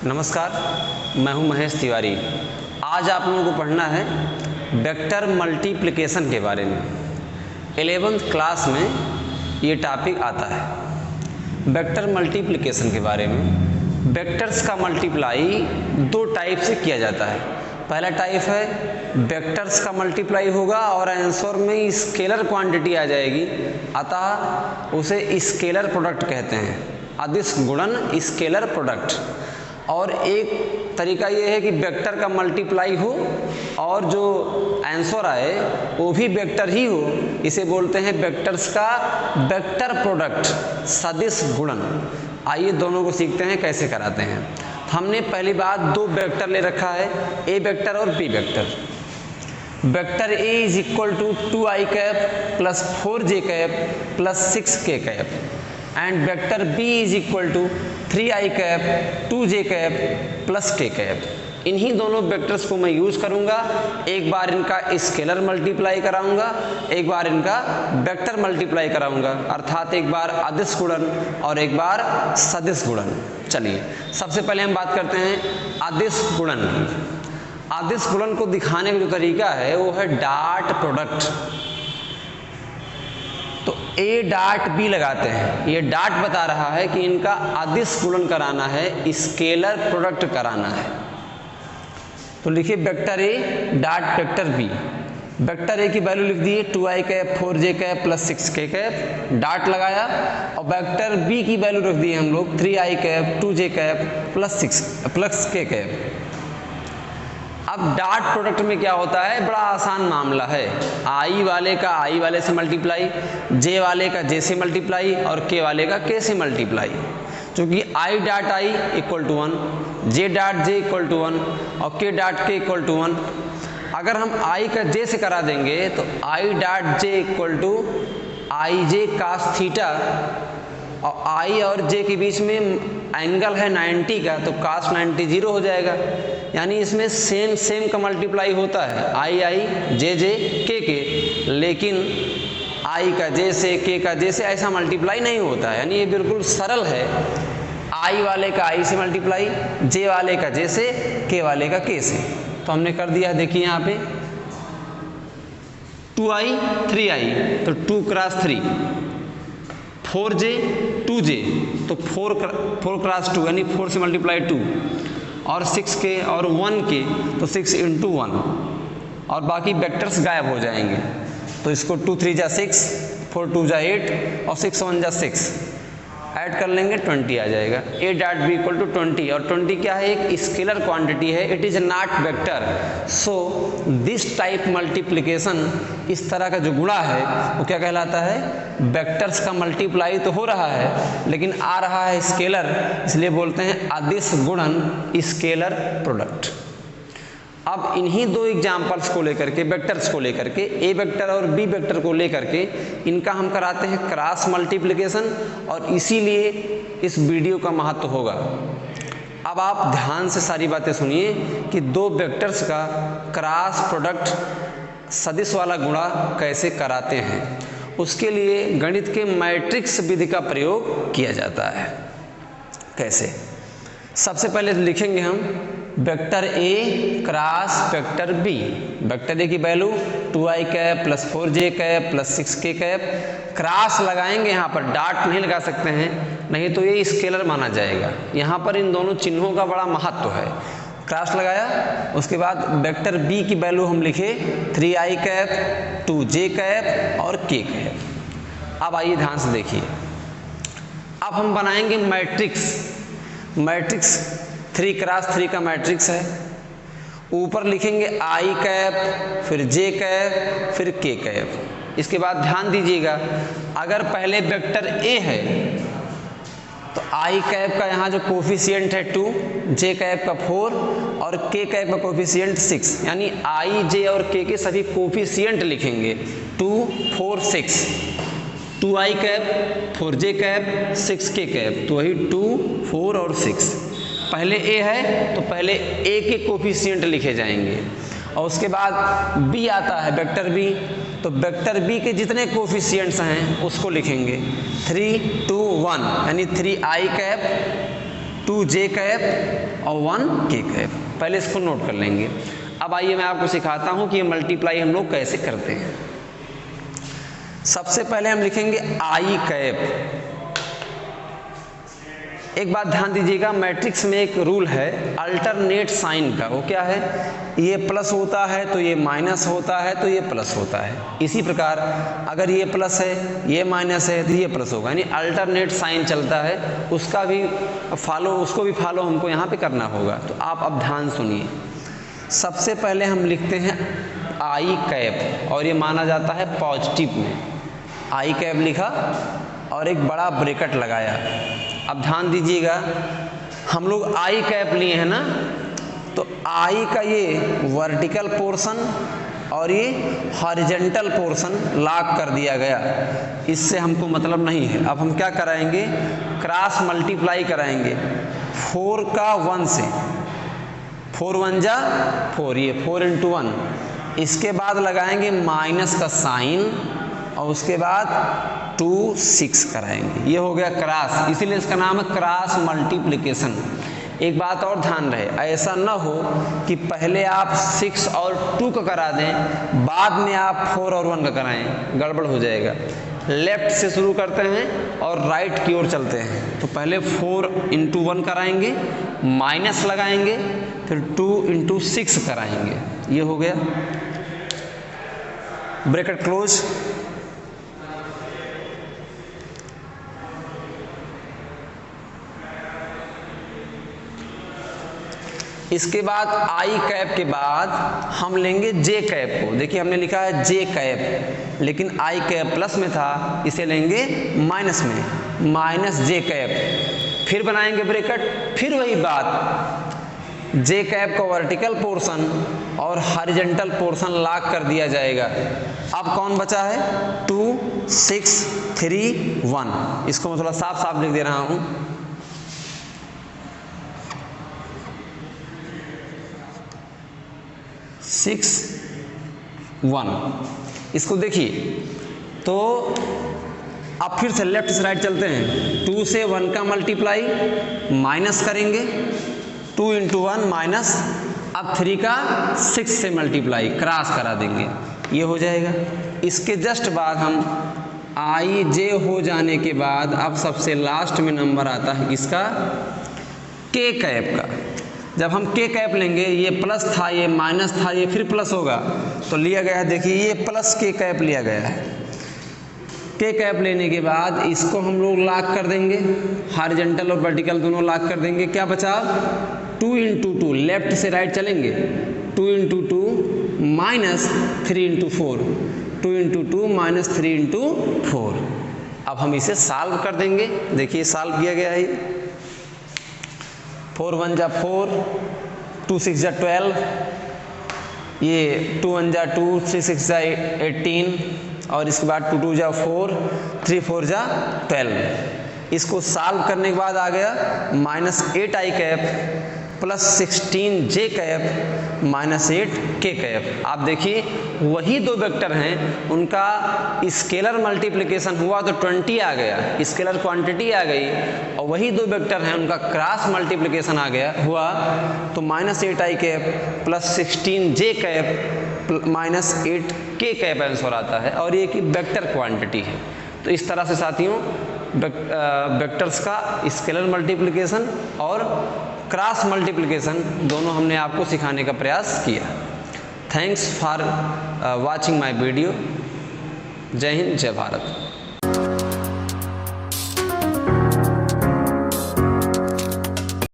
नमस्कार, मैं हूं महेश तिवारी। आज आप लोगों को पढ़ना है वेक्टर मल्टीप्लिकेशन के बारे में। 11th क्लास में ये टॉपिक आता है वेक्टर मल्टीप्लिकेशन के बारे में। वेक्टर्स का मल्टीप्लाई दो टाइप से किया जाता है। पहला टाइप है वेक्टर्स का मल्टीप्लाई होगा और आंसर में स्केलर क्वांटिटी आ जाएगी, अतः उसे स्केलर प्रोडक्ट कहते हैं। अदिश गुणन स्केलर प्रोडक्ट। और एक तरीका ये है कि वेक्टर का मल्टीप्लाई हो और जो आंसर आए वो भी वेक्टर ही हो, इसे बोलते हैं वेक्टर्स का वेक्टर प्रोडक्ट, सदिश गुणन। आइए दोनों को सीखते हैं कैसे कराते हैं। हमने पहली बात दो वेक्टर ले रखा है, ए वेक्टर और B vector. Vector A is equal to 2i cap plus 4j cap plus 6k cap and vector b is equal to 3i cap 2j cap plus k cap. इन्हीं दोनों vectors को मैं use करूंगा। एक बार इनका scalar multiply कराऊंगा, एक बार इनका वेक्टर मल्टीप्लाई कराऊंगा, अर्थात एक बार अदिश गुणन और एक बार सदिश गुणन। चलिए सबसे पहले हम बात करते हैं अदिश गुणन की। अदिश गुणन को दिखाने का जो तरीका है वो है डॉट प्रोडक्ट। तो ए डॉट बी लगाते हैं, ये डॉट बता रहा है कि इनका अदिश गुणन कराना है, स्केलर प्रोडक्ट कराना है। तो लिखिए vector A dot vector B. Vector A की वैल्यू लिख दिए 2i cap 4j cap plus 6k cap, dot लगाया। और वेक्टर बी की वैल्यू रख दिए हम लोग 3i cap 2j cap plus k cap. अब डॉट प्रोडक्ट में क्या होता है, बड़ा आसान मामला है। आई वाले का आई वाले से मल्टीप्लाई, जे वाले का जे से मल्टीप्लाई और के वाले का के से मल्टीप्लाई। क्योंकि i dot i equal to 1, j dot j equal to 1 और के डॉट के इक्वल टू 1। अगर हम आई का जे से करा देंगे तो i dot j equal to i j cos theta, और आई और जे के बीच में एंगल है 90 का, तो कास 90 जीरो हो जाएगा। यानी इसमें सेम का मल्टीप्लाई होता है, आई आई जे जे के, लेकिन आई का जे से के का जे से ऐसा मल्टीप्लाई नहीं होता है। यानी ये बिल्कुल सरल है। आई वाले का आई से मल्टीप्लाई, जे वाले का जे से, के वाले का के से। तो हमने कर दिया, देखिए यहाँ पे 2i 3i तो 2 क्रॉस 3, 4j 2j तो 4 क्रॉस 2 यानी 4 से मल्टीप्लाई 2, और 6k और 1k तो 6 इंटू 1, और बाकी वेक्टर्स गायब हो जाएंगे। तो इसको 2 3 जा 6, 4 2 जा 8 और 6 1 जा 6 ऐड कर लेंगे, 20 आ जाएगा। A dot B equal to 20, और 20 क्या है, एक स्केलर क्वांटिटी है, it is not vector. So this type multiplication, इस तरह का जो गुणा है वो क्या कहलाता है, वेक्टर्स का मल्टीप्लाई तो हो रहा है लेकिन आ रहा है स्केलर, इसलिए बोलते हैं अदिश गुणन स्केलर प्रोडक्ट। अब इन्हीं दो एग्जाम्पल्स को लेकर के, वेक्टर्स को लेकर के, ए वेक्टर और बी वेक्टर को लेकर के इनका हम कराते हैं क्रॉस मल्टीप्लिकेशन, और इसीलिए इस वीडियो का महत्व होगा। अब आप ध्यान से सारी बातें सुनिए कि दो वेक्टर्स का क्रॉस प्रोडक्ट सदिश वाला गुणा कैसे कराते हैं। उसके लिए गणित के मैट्रिक्स विधि का प्रयोग किया जाता है। कैसे? सबसे पहले लिखेंगे हम vector A cross vector B. Vector A की value 2i cap plus 4j cap plus 6k cap, cross लगाएंगे, यहाँ पर डॉट नहीं लगा सकते हैं, नहीं तो ये स्केलर माना जाएगा। यहाँ पर इन दोनों चिन्हों का बड़ा महत्व है। क्रॉस लगाया, उसके बाद वेक्टर बी की वैल्यू हम लिखे 3i कैप 2j कैप और k कैप। अब आइए ध्यान से देखिए, अब हम बनाएंगे मैट्रिक्स। मैट्रिक्स 3 क्रॉस 3 का मैट्रिक्स है। ऊपर लिखेंगे i कैप, फिर j कैप, फिर k कैप। इसके बाद ध्यान दीजिएगा, अगर पहले वेक्टर a है तो i कैप का यहाँ जो कोफिशिएंट है 2, j कैप का 4 और k कैप का कोफिशिएंट 6, यानी i j और k के सभी कोफिशिएंट लिखेंगे 2 4 6। 2i cap 4j cap 6k cap, तो वही 2 4 और 6। पहले a है तो पहले a के कोफिशिएंट लिखे जाएंगे, और उसके बाद b आता है वेक्टर b, तो वेक्टर b के जितने कोफिशिएंट्स हैं उसको लिखेंगे 3 2 1, यानी 3i कैप 2j कैप और 1 k कैप। पहले इसको नोट कर लेंगे। अब आइए मैं आपको सिखाता हूँ कि ये मल्टीप्लाई हम लोग कैसे करते हैं। सबसे पहले हम लिखेंगे i कैप। एक बात ध्यान दीजिएगा, मैट्रिक्स में एक रूल है अल्टरनेट साइन का। वो क्या है, ये प्लस होता है तो ये माइनस होता है तो ये प्लस होता है। इसी प्रकार अगर ये प्लस है ये माइनस है तो ये प्लस होगा, यानी अल्टरनेट साइन चलता है। उसको भी फॉलो हमको यहाँ पे करना होगा। तो आप अब ध्यान सुनिए। सबसे पहले हम लिखते हैं आई कैप, और ये माना जाता है पॉजिटिव में। आई कैप लिखा और एक बड़ा ब्रैकेट लगाया। अब ध्यान दीजिएगा, हम लोग आई कैप लिए हैं ना, तो आई का ये वर्टिकल पोर्शन और ये हॉरिजॉन्टल पोर्शन लॉक कर दिया गया। इससे हमको मतलब नहीं है। अब हम क्या कराएंगे, क्रॉस मल्टीप्लाई कराएंगे 4 का 1 से। 4 1 जा 4, ये 4 × 1। इसके बाद लगाएंगे माइनस का साइन और उसके बाद 2 6 कराएंगे। ये हो गया क्रॉस, इसीलिए इसका नाम है क्रॉस मल्टीप्लिकेशन। एक बात और ध्यान रहे, ऐसा ना हो कि पहले आप 6 और 2 का करा दें, बाद में आप 4 और 1 का कराएं, गड़बड़ हो जाएगा। लेफ्ट से शुरू करते हैं और राइट की ओर चलते हैं। तो पहले 4 × 1 कराएंगे, माइनस लगाएंगे, फिर 2 × 6 कराएंगे। ये हो गया, ब्रैकेट क्लोज। इसके बाद आई कैप के बाद हम लेंगे जे कैप को। देखिए हमने लिखा है जे कैप, लेकिन आई कैप प्लस में था, इसे लेंगे माइनस में, माइनस जे कैप। फिर बनाएंगे ब्रैकेट, फिर वही बात, जे कैप का वर्टिकल पोर्शन और हॉरिजॉन्टल पोर्शन लॉक कर दिया जाएगा। अब कौन बचा है, 2 6 3 1। इसको मैं थोड़ा साफ साफ लिख दे रहा हूं। 6 1। इसको देखिए, तो अब फिर से लेफ्ट से राइट चलते हैं। 2 से 1 का मल्टीप्लाई, माइनस करेंगे, 2 × 1 माइनस, अब 3 का 6 से मल्टीप्लाई, क्रॉस करा देंगे, ये हो जाएगा। इसके जस्ट बाद हम आई जे हो जाने के बाद अब सबसे लास्ट में नंबर आता है किसका, के कैप का। जब हम के कैप लेंगे, ये प्लस था, ये माइनस था, ये फिर प्लस होगा, तो लिया गया है, देखिए ये प्लस के कैप लिया गया है। के कैप लेने के बाद इसको हम लोग लॉक कर देंगे, हॉरिजॉन्टल और वर्टिकल दोनों लॉक कर देंगे। क्या बचा, 2 × 2, लेफ्ट से राइट चलेंगे, 2 × 2 माइनस 3 × 4, 2 × 2 माइनस 3 × 4। अब हम इसे सॉल्व कर देंगे। देखिए सॉल्व किया गया है। 4 1 जा 4, 2 6 जा 12, ये 2 1 जा 2, 3 6 जा 18, और इसके बाद 2 2 जा 4, 3 4 जा 12। इसको सॉल्व करने के बाद आ गया -8 आई कैप प्लस 16 जे कैप माइनस 8 के कैप। आप देखिए वही दो वेक्टर हैं, उनका स्केलर मल्टीप्लिकेशन हुआ तो 20 आ गया, स्केलर क्वांटिटी आ गई, और वही दो वेक्टर हैं उनका क्रॉस मल्टीप्लिकेशन आ गया हुआ तो -8 आई कैप प्लस 16 जे कैप माइनस 8 के कैप आंसर आता है, और ये कि वेक्टर क्वांटिटी है। तो इस तरह से साथियों वेक्टर्स का स्केलर मल्टीप्लिकेशन और क्रॉस मल्टीप्लिकेशन दोनों हमने आपको सिखाने का प्रयास किया। Thanks for watching my video. जय हिंद, जय भारत।